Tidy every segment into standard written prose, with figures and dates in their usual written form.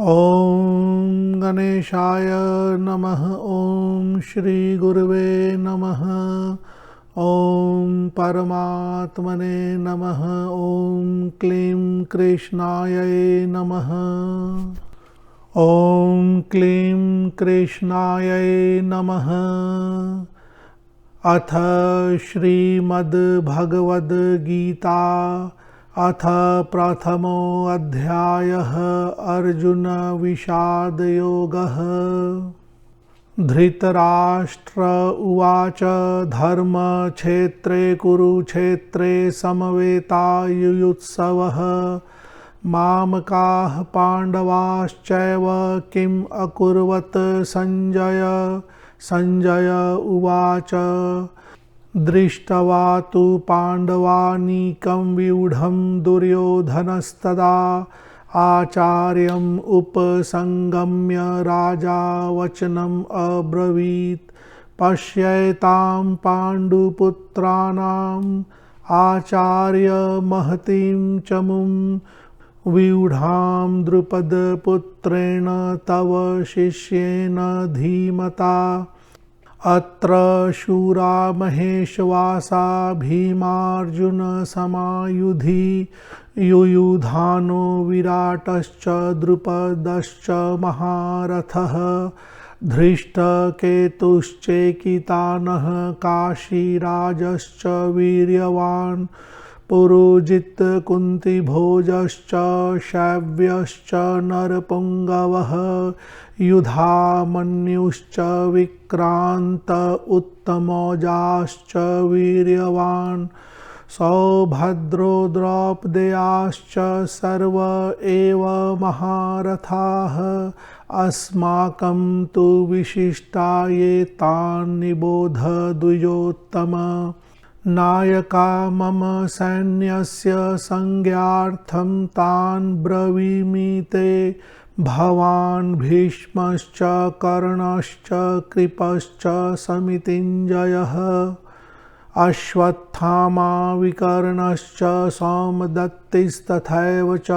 ॐ गणेशाय नमः। ॐ श्री गुरुवे नमः। ॐ परमात्मने नमः। ॐ क्लीं कृष्णाय नमः। ॐ क्लीं कृष्णाय नमः। अथ श्रीमद्भगवद्गीता अथ प्रथमोऽध्यायः अर्जुन विषाद योगः। धृतराष्ट्र उवाच धर्मक्षेत्रे कुरुक्षेत्रे समवेतायुयुत्सवः मामकाः पाण्डवाश्चैव किम् अकुर्वत् संजय। संजय उवाच दृष्ट्वा तु पाण्डवानीकं व्यूढं दुर्योधनस्तदा आचार्यम् उपसंगम्य राजा वचनम् अब्रवीत् पश्येतां पाण्डुपुत्राणाम् आचार्य महतीं चमुं व्यूढां द्रुपदपुत्रेण तव शिष्येन धीमता। अत्र शूरा महेशवासा भीमार्जुन समायुधि युयुधानो विराटश्च द्रुपदश्च महारथः धृष्टकेतुश्चेकितानः काशीराजश्च वीर्यवान् पुरोजित कुन्तिभोजश्च शैव्यश्च नरपुङ्गवः युधामन्युश्च विक्रान्त उत्तमौजाश्च वीर्यवान् सौभद्रो द्रौपदेयाश्च सर्व एव महारथाः अस्माकं तु विशिष्टा ये तान् निबोध द्विजोत्तम। नायका मम सैन्यस्य संज्ञार्थं तान् ब्रवीमि ते भवान् भीष्मश्च कर्णश्च कृपश्च समितिञ्जयः अश्वत्थामा विकर्णश्च सौमदत्तिस्तथैव च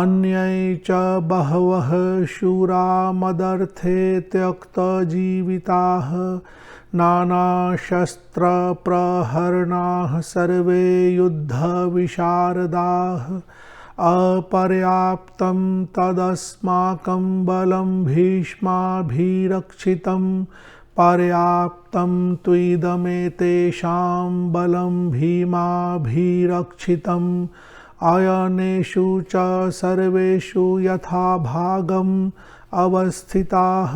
अन्ये च बहवः शूरा मदर्थे त्यक्तजीविताः नानाशस्त्रप्रहरणाः सर्वे युद्धविशारदाः अपर्याप्तं तदस्माकं बलं भीष्माभिरक्षितं पर्याप्तं त्विदमेतेषां बलं भीमाभिरक्षितम् अयनेषु च सर्वेषु यथाभागम् अवस्थिताः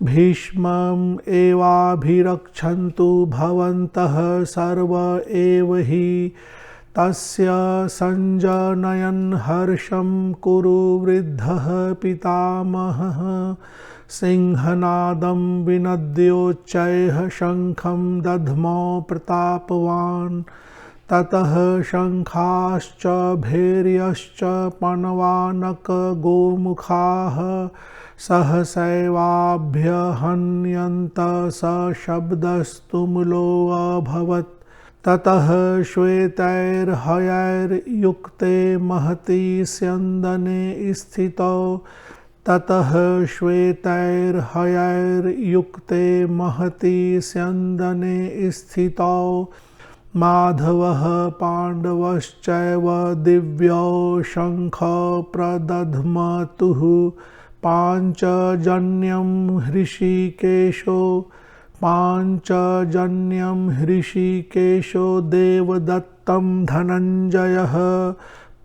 भीष्मम् एवाभिरक्षन्तु भवन्तः सर्व एव हि। तस्य सञ्जनयन् हर्षं कुरु वृद्धः पितामहः सिंहनादं विनद्योच्चैः शङ्खं दध्मौ प्रतापवान्। ततः शङ्खाश्च भैर्यश्च पणवानक गोमुखाः सहसैवाभ्यहन्यन्त सशब्दस्तुमुलोऽभवत्। ततः श्वेतैर्हयैर्युक्ते महति स्यन्दने स्थितौ। ततः श्वेतैर्हयैर्युक्ते महति स्यन्दने स्थितौ माधवः पाण्डवश्चैव दिव्यौ शङ्खौ प्रदध्मतुः पाञ्चजन्यं हृषीकेशो देवदत्तं धनञ्जयः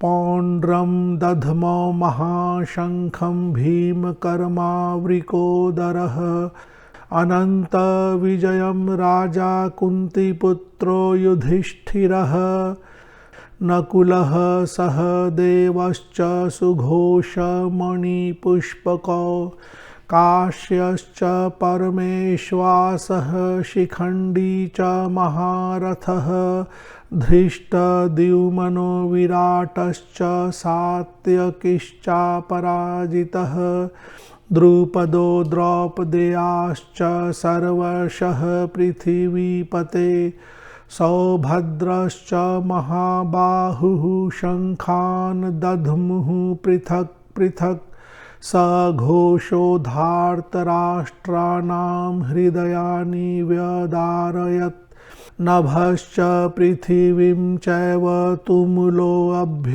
पौण्ड्रं दध्मौ महाशङ्खं भीमकर्मावृकोदरः अनन्तविजयं राजा कुन्तीपुत्रो युधिष्ठिरः नकुलः सहदेवश्च सुघोषमणिपुष्पकौ काश्यश्च परमेश्वासः शिखण्डी च महारथः धृष्टद्युम्नो विराटश्च सात्यकिश्चापराजितः द्रुपदो द्रौपदेयाश्च सर्वशः पृथिवीपते सौभद्रश्च महाबाहुः शङ्खान् दध्मुः पृथक् पृथक् स घोषोधार्तराष्ट्राणां हृदयानि व्यदारयत् नभश्च पृथिवीं चैव तुमुलोऽभ्यनुनादयन्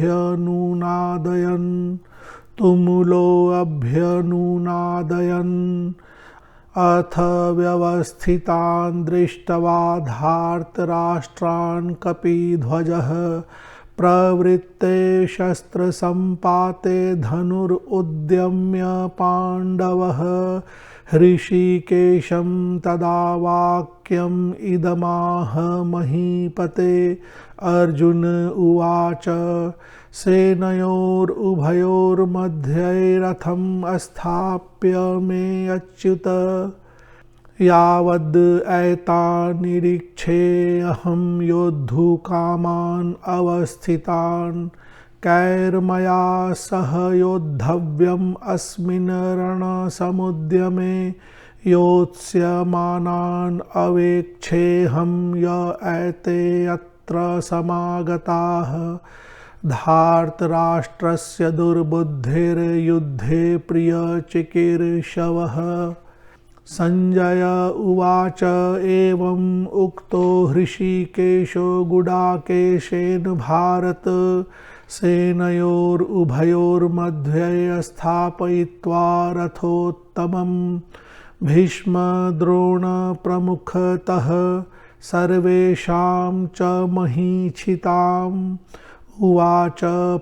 अथ व्यवस्थितान् दृष्ट्वा धार्तराष्ट्रान् कपिध्वजः प्रवृत्ते शस्त्रसम्पाते धनुरुद्यम्य पाण्डवः हृषीकेशं तदा वाक्यम् इदमाह महीपते अर्जुन उवाच सेनयोरुभयोर्मध्ये रथम् अस्थाप्य मे अच्युत यावद् एतान्निरीक्षेऽहं योद्धुकामान् अवस्थितान् कैर्मया सह योद्धव्यम् अस्मिन् रणसमुद्यमे योत्स्यमानान् अवेक्षेऽहं य एते अत्र समागताः धार्तराष्ट्रस्य दुर्बुद्धिर्युद्धे प्रियचिकीर्षवः संजय उवाच एवम् उक्तो हृषीकेशो गुडाकेशेन भारत सेनयोरुभयोर्मध्ये स्थापयित्वा रथोत्तमम् भीष्मद्रोणप्रमुखतः सर्वेषां च महीक्षिताम् उवाच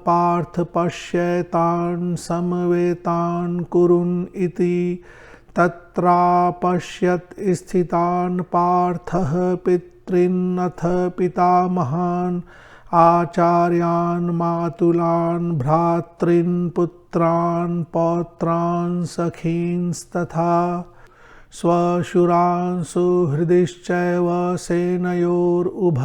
पार्थ पश्येतान् समवेतान् कुरुन् इति तत्रापश्यत् स्थितान् पार्थः पितॄन्नथ पितामहान् आचार्यान् मातुलान् भ्रातॄन् पुत्रान् पौत्रान् सखींस्तथा स्वशुरान् सुहृदिश्चैव सेनयोरुभयोरपि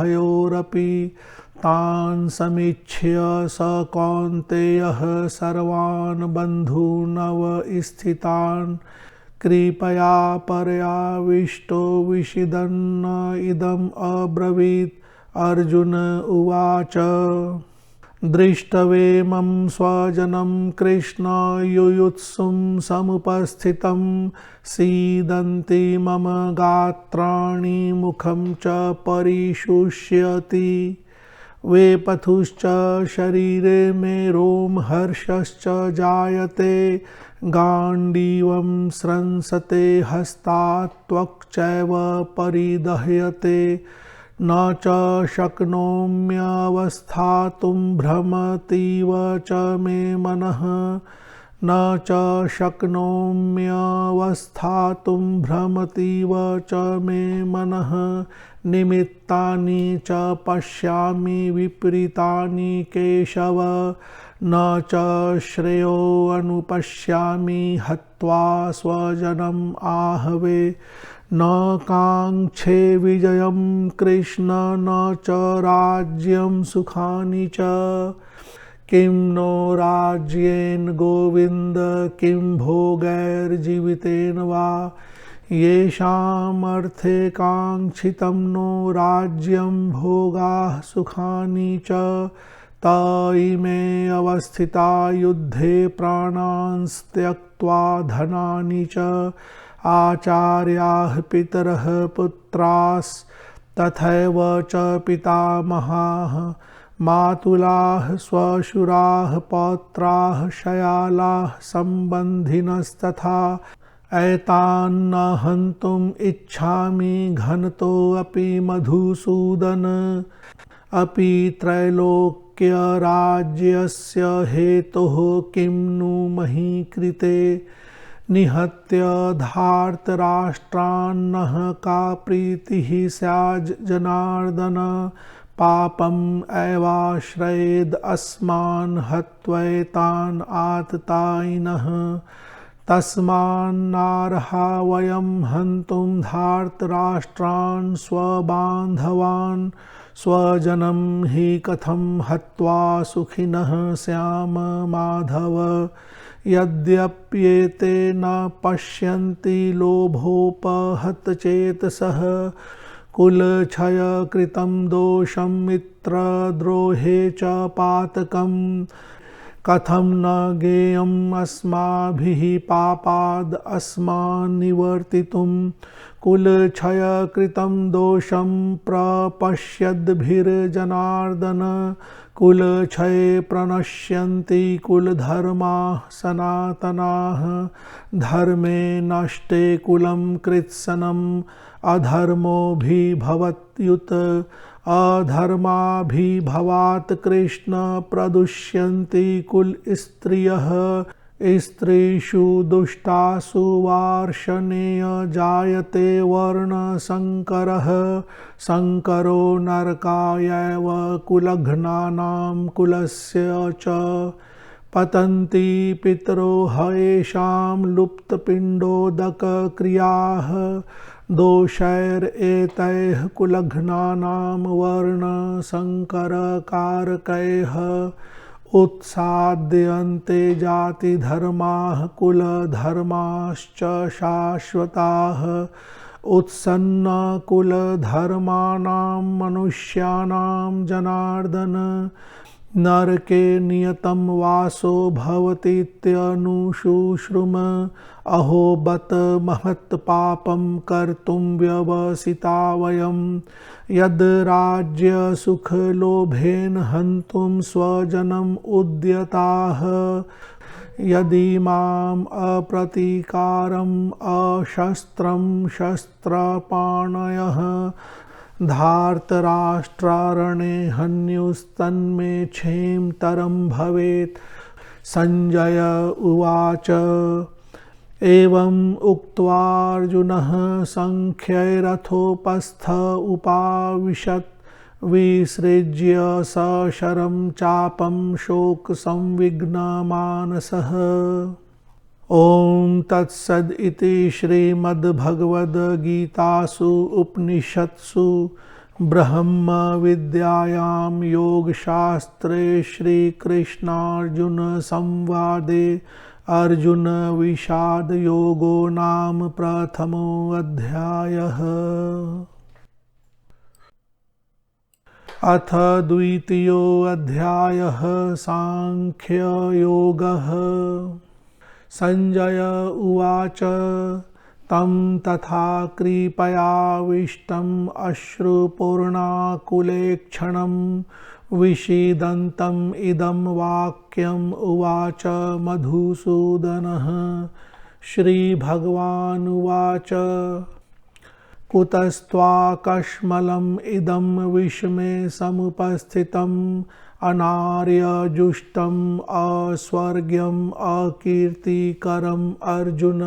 तान् समीक्ष्य स कौन्तेयः सर्वान् बन्धूनवस्थितान् कृपया पर्याविष्टो विषिदन्न इदम् अब्रवीत् अर्जुन उवाच दृष्टवेमं स्वजनं कृष्ण युयुत्सुं समुपस्थितं सीदन्ति मम गात्राणि मुखं च परिशुष्यति वेपथुश्च शरीरे मे रोमहर्षश्च जायते गाण्डीवं स्रंसते हस्तात् त्वक् चैव परिदह्यते न च शक्नोम्यवस्थातुं भ्रमतीव च मे मनः न च शक्नोम्यवस्थातुं भ्रमतीव च मे मनः निमित्तानि च पश्यामि विपरीतानि केशव न च श्रेयोऽनुपश्यामि हत्वा स्वजनम् आहवे न काङ्क्षे विजयं कृष्ण न च राज्यं सुखानि च किं नो राज्येन गोविन्द किं भोगैर्जीवितेन वा येषामर्थे काङ्क्षितं नो राज्यं भोगाः सुखानि च त इमे अवस्थिता युद्धे प्राणान् त्यक्त्वा धनानि च आचार्याः पितरः पुत्रास्तथैव च पितामहाः मातुलाः स्वशुराः पौत्राः शयालाः सम्बन्धिनस्तथा एतान्न हन्तुम् इच्छामि घनतोऽपि मधुसूदन अपि त्रैलोक्यराज्यस्य हेतोः किं नु मही कृते निहत्य धार्तराष्ट्रान्नः का प्रीतिः स्याज्जनार्दन पापम् एवाश्रयेद् अस्मान् हत्वैतान् आततायिनः तस्मान्नार्हा वयं हन्तुं धार्तराष्ट्रान् स्वबान्धवान् स्वजनं हि कथं हत्वा सुखिनः स्याम माधव यद्यप्येते न पश्यन्ति लोभोपहतचेतसः कुलक्षयकृतं दोषं मित्रद्रोहे च पातकम् कथं न ज्ञेयम् अस्माभिः पापाद् अस्मान् निवर्तितुं कुलक्षयकृतं दोषं प्रपश्यद्भिर्जनार्दन कुलक्षये प्रणश्यन्ति कुलधर्माः सनातनाः धर्मे नष्टे कुलं कृत्स्नम् अधर्मोऽभिभवत्युत अधर्माभिभवात् कृष्ण प्रदुष्यन्ति कुलस्त्रियः स्त्रीषु दुष्टासु वार्ष्णेय जायते वर्णसङ्करः संकरो नरकायैव कुलघ्नानां कुलस्य च पतन्ति पितरो येषां लुप्तपिण्डोदकक्रियाः दोषैरेतैः कुलघ्नानां वर्णसङ्करकारकैः उत्साद्यन्ते जातिधर्माः कुलधर्माश्च शाश्वताः उत्सन्नकुलधर्माणां मनुष्याणां जनार्दन नरके नियतं वासो भवतीत्यनुशुश्रुम अहो बत महत्पापं कर्तुं व्यवसिता वयं यद् राज्यसुखलोभेन हन्तुं स्वजनम् उद्यताः यदि माम् अप्रतीकारम् अशस्त्रं शस्त्रपाणयः धार्तराष्ट्रारणे हन्युस्तन्मे क्षेमतरं भवेत् संजय उवाच एवम् उक्त्वार्जुनः सङ्ख्यैरथोपस्थ उपाविशत् विसृज्य सशरं चापं शोकसंविघ्नमानसः ॐ तत्सद् इति श्रीमद्भगवद्गीतासु उपनिषत्सु ब्रह्मविद्यायां योगशास्त्रे श्रीकृष्णार्जुनसंवादे अर्जुन विषाद योगो नाम प्रथमोऽध्यायः। अथ द्वितीयोऽध्यायः सांख्ययोगः। संजय उवाच तं तथा कृपयाविष्टम् अश्रुपूर्णाकुलेक्षणं विषीदन्तम् इदं वाक्यम् उवाच मधुसूदनः। श्रीभगवानुवाच कुतस्त्वाकश्मलम् इदं विषमे समुपस्थितम् अनार्यजुष्टम् अस्वर्ग्यम् अकीर्तिकरम् अर्जुन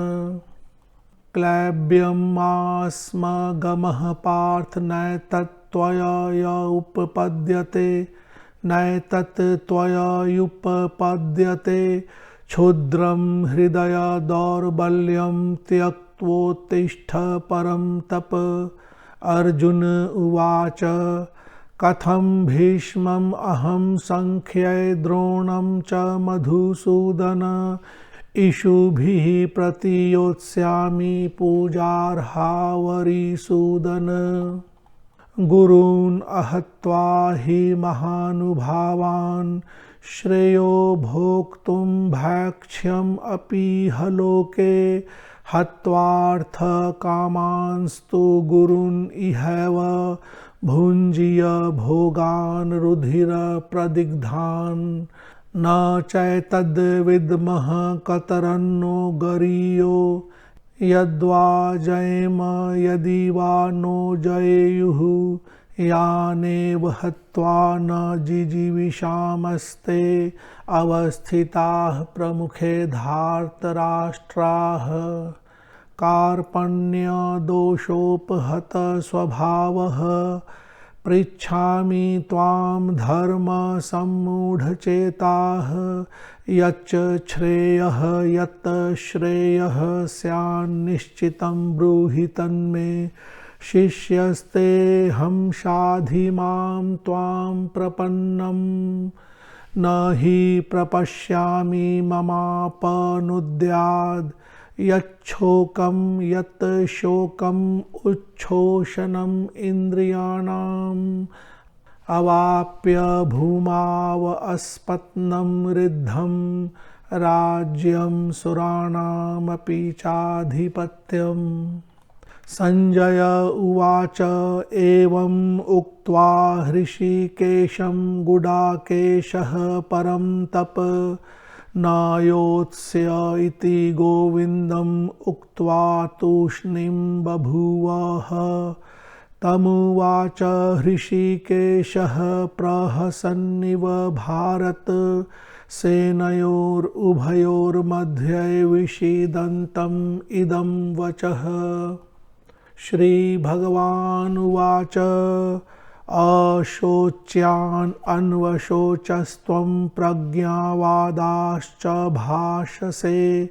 क्लैब्यमास्मगमः पार्थ नैतत्त्वया उपपद्यते नैतत्त्वयुपपद्यते क्षुद्रं हृदय दौर्बल्यं त्यक्त्वोत्तिष्ठ परं तप। अर्जुन उवाच कथं भीष्मम् अहं संख्ये द्रोणं च मधुसूदन इषुभिः प्रतियोत्स्यामि पूजार्हावरिसूदन। गुरून् अहत्वा हि महानुभावान् श्रेयो भोक्तुं भैक्ष्यम् अपीह लोके हत्वार्थकामांस्तु गुरून् इहैव भुञ्जीय भोगान् रुधिरप्रदिग्धान् न चैतद्विद्मः कतरन्नो गरीयो यद्वा जयेम यदि वा नो जयेयुः यानेव हत्वा न जिजीविषामस्ते अवस्थिताः प्रमुखे धार्तराष्ट्राः। कार्पण्यदोषोपहत स्वभावः पृच्छामि त्वां धर्मसम्मूढचेताः यच्च श्रेयः यत् श्रेयः स्यान्निश्चितं ब्रूहि तन्मे शिष्यस्तेऽहं शाधि मां त्वां प्रपन्नं न हि प्रपश्यामि ममापनुद्याद् यच्छोकं यत् शोकम् उच्छोषणम् इन्द्रियाणाम् अवाप्य भूमाव अस्पत्नं ऋद्धं राज्यं सुराणामपि चाधिपत्यम्। संजय उवाच एवम् उक्त्वा हृषीकेशं गुडाकेशः परं तप न योत्स्य इति गोविन्दम् उक्त्वा तूष्णीं बभूवः। तमुवाच हृषीकेशः प्रहसन्निव भारत सेनयोरुभयोर्मध्ये विषीदन्तम् इदं वचः। श्रीभगवानुवाच अशोच्यान् अन्वशोचस्त्वं प्रज्ञावादाश्च भाषसे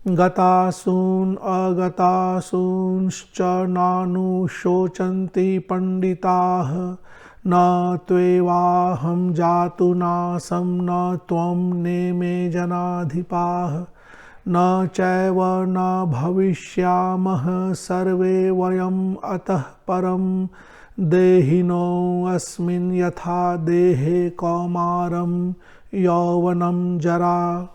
गतासून् अगतासूंश्च नानुशोचन्ति पंडिताः। न त्वेवाहं जातु नासं न त्वं नेमे जनाधिपाः। न चैव न भविष्यामः सर्वे वयम् अतः परं देहिनो अस्मिन् यथा देहे कौमारं यौवनं जरा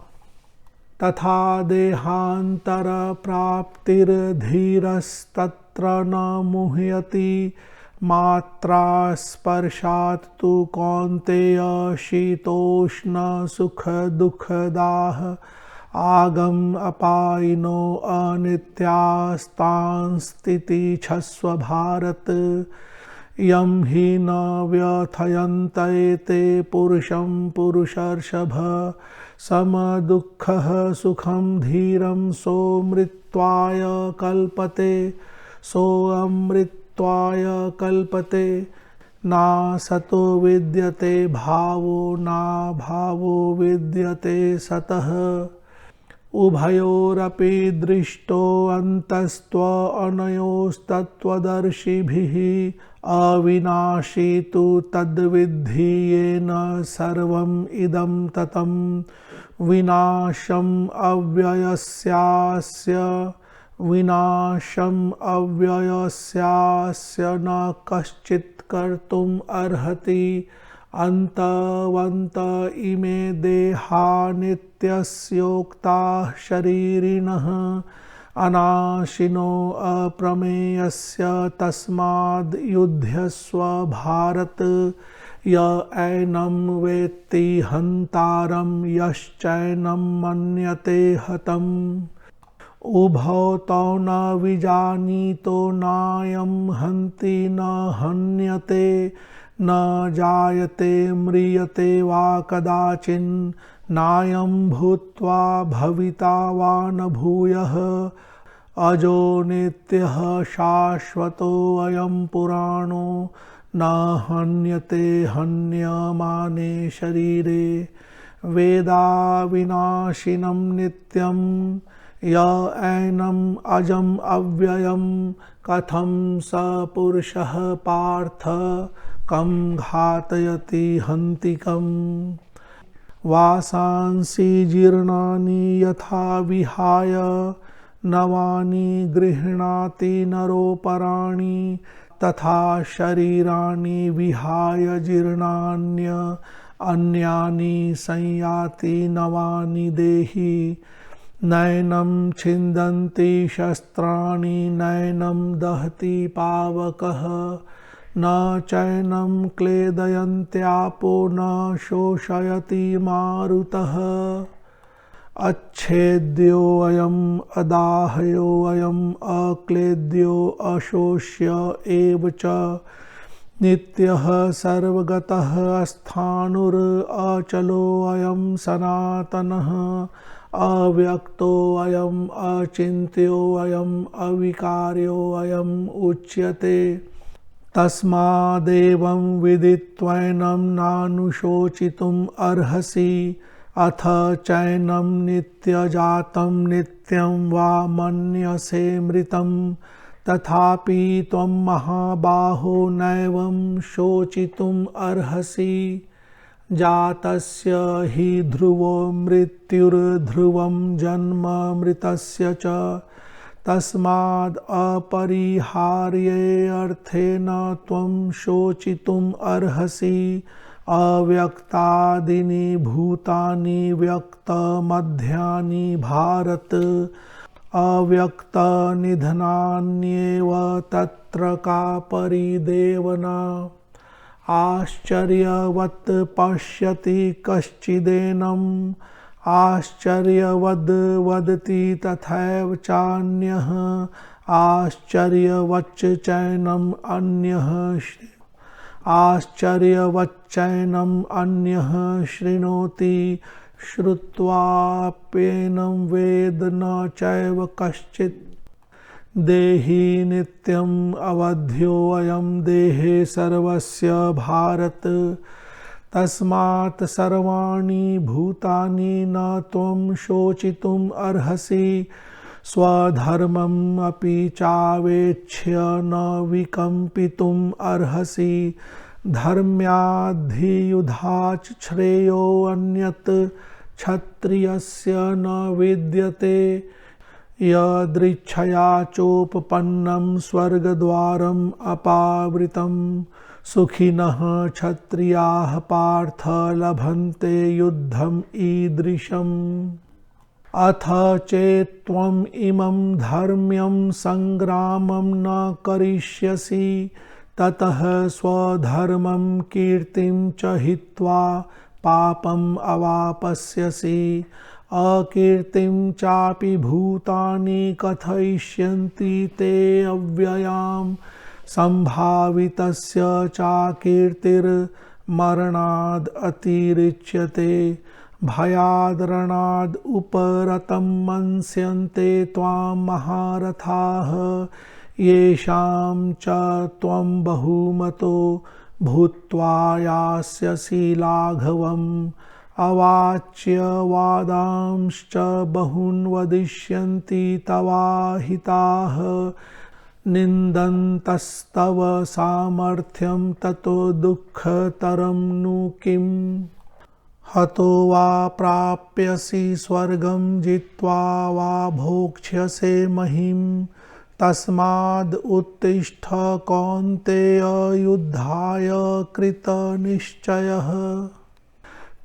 तथा देहान्तरप्राप्तिर्धीरस्तत्र न मुह्यति। मात्रा स्पर्शात् तु कौन्तेय शीतोष्ण सुख दुःखदाः आगम अपायिनो अनित्यास्तांस्तितिक्षस्व भारत। यं हि न व्यथयन्ते पुरुषं पुरुषर्षभ समदुःखः सुखं धीरं सोऽमृत्वाय कल्पते सोऽमृत्वाय कल्पते। नासतो विद्यते भावो नाभावो विद्यते सतः। उभयोरपि दृष्टो अन्तस्त्वनयोस्तत्त्वदर्शिभिः अविनाशी तु तद्विद्धि येन सर्वम् इदं ततं। विनाशम् अव्ययस्यास्य न कश्चित् कर्तुम् अर्हति। अन्तवन्त इमे देहा नित्यस्योक्ताः शरीरिणः अनाशिनो अप्रमेयस्य तस्माद् युध्यस्व भारत। य एनं वेत्ति हन्तारं यश्चैनं मन्यते हतम्। उभौ तौ न विजानीतो नायं हन्ति न हन्यते न जायते म्रियते वा कदाचिन् नायं भूत्वा भविता वा न भूयः। अजो नित्यः शाश्वतोऽयं पुराणो न हन्यते हन्यमाने शरीरे। वेदाविनाशिनं नित्यं य एनम् अजम् अव्ययं कथं स पुरुषः पार्थ कं घातयति हन्ति कम्। वासांसि जीर्णानि यथा विहाय नवानि गृह्णाति नरोपराणि तथा शरीराणि विहाय जीर्णान्यानि संयाति नवानि देहि। नैनं छिन्दन्ति शस्त्राणि नैनं दहति पावकः न चैनं क्लेदयन्त्यापो न शोषयति मारुतः। अच्छेद्योऽयम् अदाह्योऽयम् अक्लेद्यो अशोष्य एव च नित्यः सर्वगतः स्थाणुरचलोऽयं सनातनः। अव्यक्तोऽयम् अचिन्त्योऽयम् अविकार्योऽयम् उच्यते। तस्मादेवं विदित्वैनं नानुशोचितुम् अर्हसि। अथ चैनं नित्यजातं नित्यं वा मन्यसे मृतं तथापि त्वं महाबाहो नैवं शोचितुम् अर्हसि। जातस्य हि ध्रुवो मृत्युर्ध्रुवं जन्म मृतस्य च तस्माद् अपरिहार्येऽर्थेन त्वं शोचितुम् अर्हसि। अव्यक्तादीनि भूतानि व्यक्तमध्यानि भारत। अव्यक्तनिधनान्येव तत्र का परिदेवना। आश्चर्यवत् पश्यति कश्चिदेनम् आश्चर्यवद् वदति तथैव चान्यः। आश्चर्यवच्चैनम् अन्यः शृणोति। श्रुत्वाप्येनं वेद न चैव कश्चित्। देहि नित्यम् अवध्योऽयं देहे सर्वस्य भारत। तस्मात् सर्वाणि भूतानि न त्वं शोचितुम् अर्हसि। स्वधर्मम् अपि चावेक्ष्य न विकम्पितुम् अर्हसि। धर्म्याधियुद्धाच् श्रेयोऽन्यत् क्षत्रियस्य न विद्यते। यदृच्छया चोपपन्नं स्वर्गद्वारम् अपावृतं। सुखिनः क्षत्रियाः पार्थ लभन्ते युद्धम् ईदृशम्। अथ चेत्त्वम् इमं धर्म्यं सङ्ग्रामं न करिष्यसि। ततः स्वधर्मं कीर्तिं च हित्वा पापम् अवापस्यसि। अकीर्तिं चापि भूतानि कथयिष्यन्ति ते अव्ययाम्। सम्भावितस्य चाकीर्तिर्मरणाद् अतिरिच्यते। भयाद् रणाद् उपरतं मंस्यन्ते त्वां महारथाः। येषां च त्वं बहुमतो भूत्वा यास्यसि लाघवम्। अवाच्य वादांश्च बहून् वदिष्यन्ति तवाहिताः। निन्दन्तस्तव सामर्थ्यं ततो दुःखतरं नु किम्। हतो वा प्राप्यसि स्वर्गं जित्वा वा भोक्ष्यसे महीम्। तस्माद् उत्तिष्ठ कौन्तेय युद्धाय कृतनिश्चयः।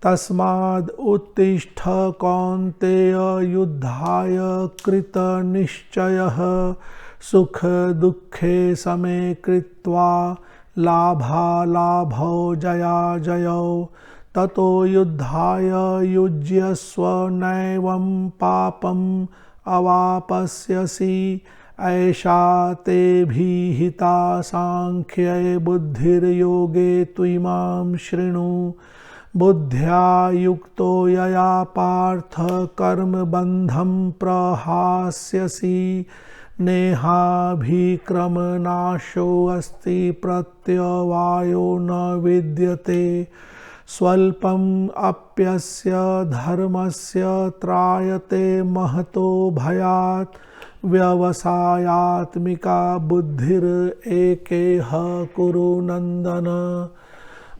तस्माद् उत्तिष्ठ कौन्तेय युद्धाय कृतनिश्चयः। सुख दुःखे समे कृत्वा लाभालाभौ जयाजयौ। ततो युद्धाय युज्यस्व नैवं पापम् अवापस्यसि। ऐषा ते भीहिता सांख्ये बुद्धिर्योगे त्विमां शृणु। बुद्ध्या युक्तो यया पार्थ कर्मबन्धं प्रहास्यसि। नेहाभिक्रमनाशोऽस्ति प्रत्यवायो न विद्यते। स्वल्पम् अप्यस्य धर्मस्य त्रायते महतो भयात्। व्यवसायात्मिका बुद्धिरेकेह कुरु नन्दन।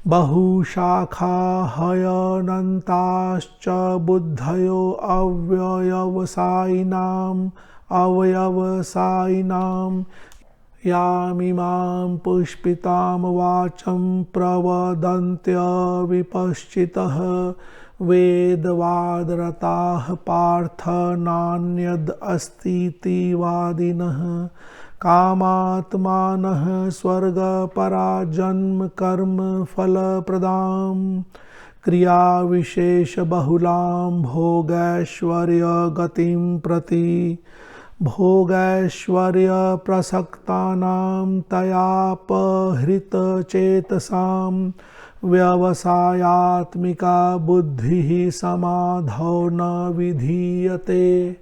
बहुशाखा हयनन्ताश्च बुद्धयो अव्यवसायिनां यामिमां पुष्पितां वाचं प्रवदन्त्यविपश्चितः। वेदवादरताः पार्थ नान्यद् अस्तीति वादिनः। कामात्मानः स्वर्गपराजन्म कर्म फलप्रदां। क्रियाविशेषबहुलां भोगैश्वर्यगतिं प्रति। भोगैश्वर्यप्रसक्तानां तयापहृतचेतसां। व्यवसायात्मिका बुद्धिः समाधौ न विधीयते।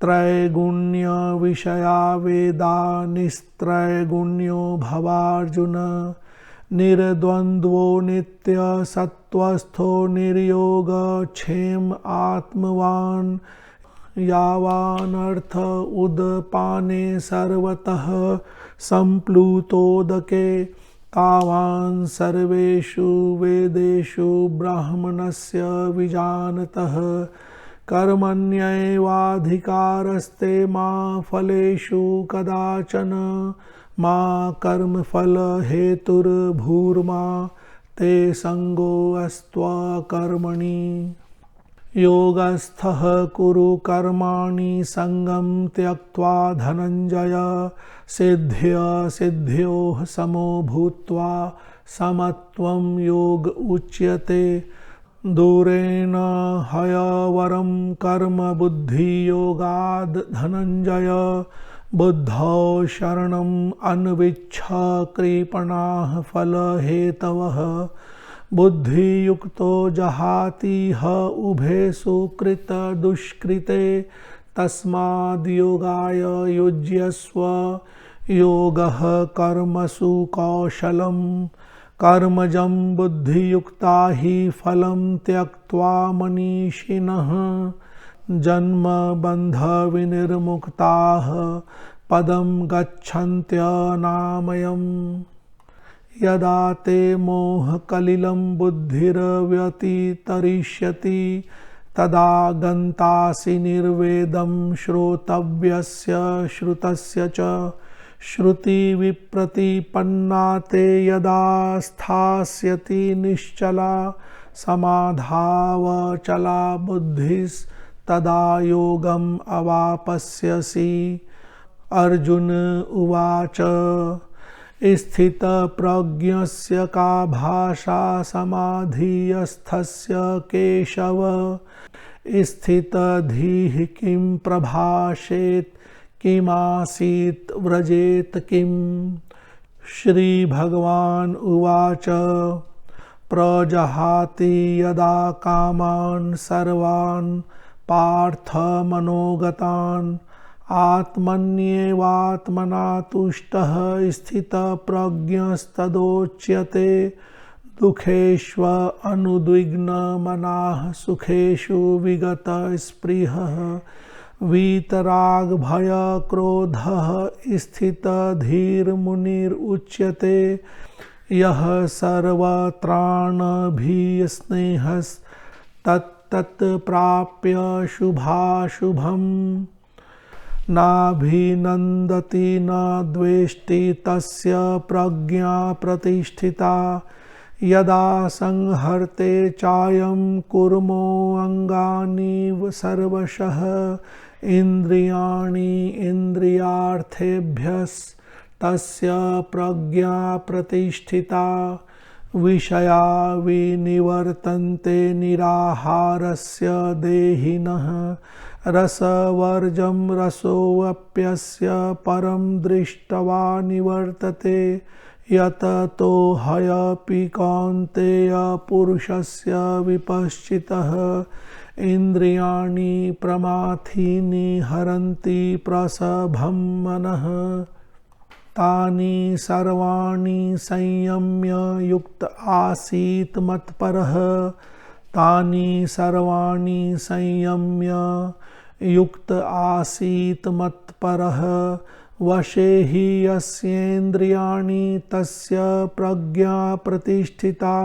त्रैगुण्यविषया वेदा निस्त्रैगुण्यो भवार्जुन। निर्द्वन्द्वो नित्यसत्त्वस्थो निर्योगक्षेम आत्मवान्। यावानर्थ उदपाने सर्वतः सम्प्लुतोदके। तावान् सर्वेषु वेदेषु ब्राह्मणस्य विजानतः। कर्मण्येवाधिकारस्ते मा फलेषु कदाचन मा कर्मफलहेतुर्भूर्मा ते संगोऽस्त्वकर्मणि योगस्थः कुरु कर्माणि संगं त्यक्त्वा धनञ्जय सिद्ध्योः समो भूत्वा समत्वं योग उच्यते दूरेण हयवरं कर्म बुद्धियोगाद् धनञ्जय बुद्धौ शरणम् अन्विच्छ कृपणाः फलहेतवः बुद्धियुक्तो जहातिह उभे सुकृत दुष्कृते तस्माद्योगाय युज्यस्व योगः कर्मसु कौशलम् कर्मजं बुद्धियुक्ता हि फलं त्यक्त्वा मनीषिणः जन्मबन्धविनिर्मुक्ताः पदं गच्छन्त्यनामयम् यदा ते मोहकलिलं बुद्धिर्व्यतितरिष्यति तदा गन्तासि निर्वेदं श्रोतव्यस्य श्रुतस्य च श्रुतिविप्रतिपन्ना ते यदा स्थास्यति निश्चला समाधावचला बुद्धिस्तदा योगम् अवापस्यसि अर्जुन उवाच स्थितप्रज्ञस्य का भाषा समाधिस्थस्य केशव स्थितधीः किं प्रभाषेत् किमासीत् व्रजेत किम् श्रीभगवान् उवाच प्रजहाति यदा कामान् सर्वान् पार्थ मनोगतान् आत्मन्येवात्मना तुष्टः स्थितप्रज्ञस्तदोच्यते दुःखेष्वनुद्विग्नमनाः सुखेषु विगतस्पृहः वीतरागभयक्रोधः स्थितधीर्मुनिरुच्यते यः सर्वत्राणभिस्नेहस्तत्तत्प्राप्य शुभाशुभम् नाभिनन्दति न द्वेष्टि तस्य प्रज्ञा प्रतिष्ठिता यदा संहर्ते चायं कुर्मो अङ्गानि सर्वशः इन्द्रियाणि इन्द्रियार्थेभ्यस्तस्य प्रज्ञा प्रतिष्ठिता विषया विनिवर्तन्ते निराहारस्य देहिनः रसवर्जं रसोऽप्यस्य परं दृष्ट्वा निवर्तते यततो ह्यपि कौन्तेय पुरुषस्य विपश्चितः इन्द्रियाणि प्रमाथीनि हरन्ति प्रसभं मनः तानि सर्वाणि संयम्य युक्त आसीत् मत्परः तानि सर्वाणि संयम्य युक्त आसीत् मत्परः वशे हि यस्येन्द्रियाणि तस्य प्रज्ञा प्रतिष्ठिता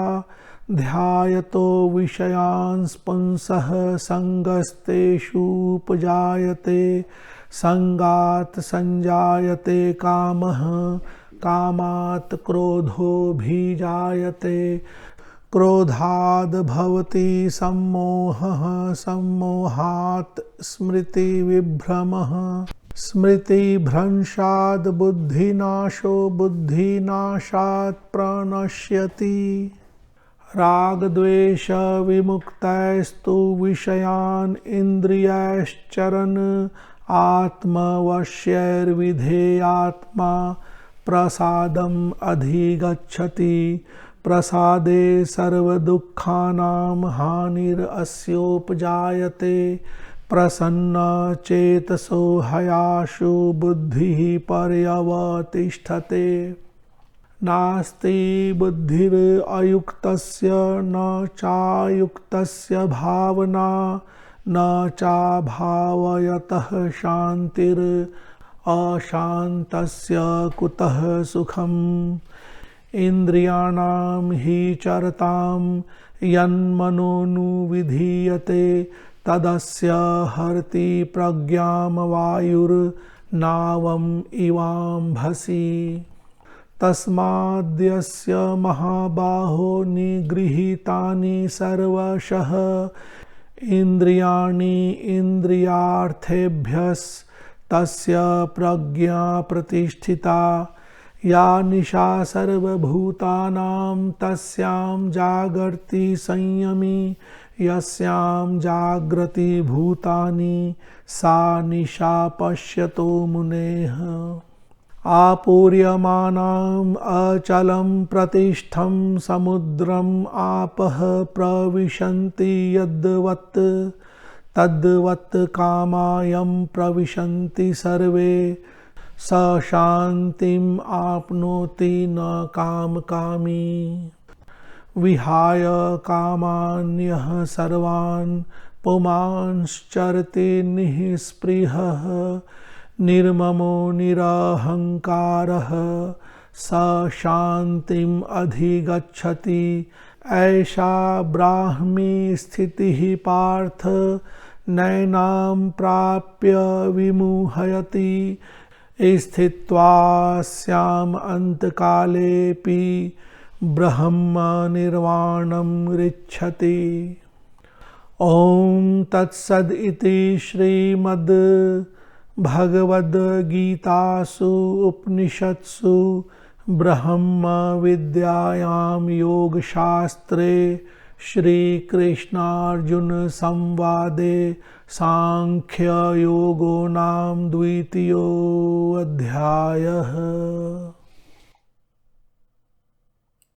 ध्यायतो विषयान् पुंसः सङ्गस्तेषूपजायते संगात् संजायते कामः कामात् क्रोधोऽभिजायते क्रोधाद् भवति सम्मोहः सम्मोहात् स्मृतिविभ्रमः स्मृतिभ्रंशात् बुद्धिनाशो बुद्धिनाशात् प्रणश्यति रागद्वेष विमुक्तैस्तु विषयान् इन्द्रियैश्चरन् आत्मवश्यैर्विधेयात्मा प्रसादम् अधिगच्छति प्रसादे सर्वदुःखानां हानिरस्योपजायते प्रसन्नचेतसो हयाशु बुद्धिः पर्यवतिष्ठते नास्ति बुद्धिरयुक्तस्य न चायुक्तस्य भावना न चाभावयतः शान्तिरशान्तस्य कुतः सुखम् इन्द्रियाणां हि चरतां यन्मनोनुविधीयते तदस्य हरति प्रज्ञां वायुर्नावम् इवाम्भसि तस्माद्यस्य महाबाहो निगृहीतानि सर्वशः इन्द्रियाणि इन्द्रियार्थेभ्यस्तस्य प्रज्ञा प्रतिष्ठिता या निशा सर्वभूतानां तस्यां जागर्ति संयमी यस्यां जागृति भूतानि सा निशा पश्यतो मुनेः आपूर्यमानम् अचलं प्रतिष्ठं समुद्रम् आपः प्रविशन्ति यद्वत् तद्वत् कामायं प्रविशन्ति सर्वे स शान्तिम् आपनोति न कामकामी विहाय कामान्यः सर्वान् पुमांश्चरति निःस्पृहः निर्ममो निरहङ्कारः स शान्तिम् अधिगच्छति ऐषा ब्राह्मी स्थितिः पार्थ नैनां प्राप्य विमुह्यति स्थित्वास्याम् अन्तकालेऽपि ब्रह्म निर्वाणं ऋच्छति। ॐ तत्सद् इति श्रीमद् भगवद्गीतासु उपनिषत्सु ब्रह्म विद्यायां योगशास्त्रे श्रीकृष्णार्जुन संवादे सांख्ययोगो नाम द्वितीयोऽध्यायः।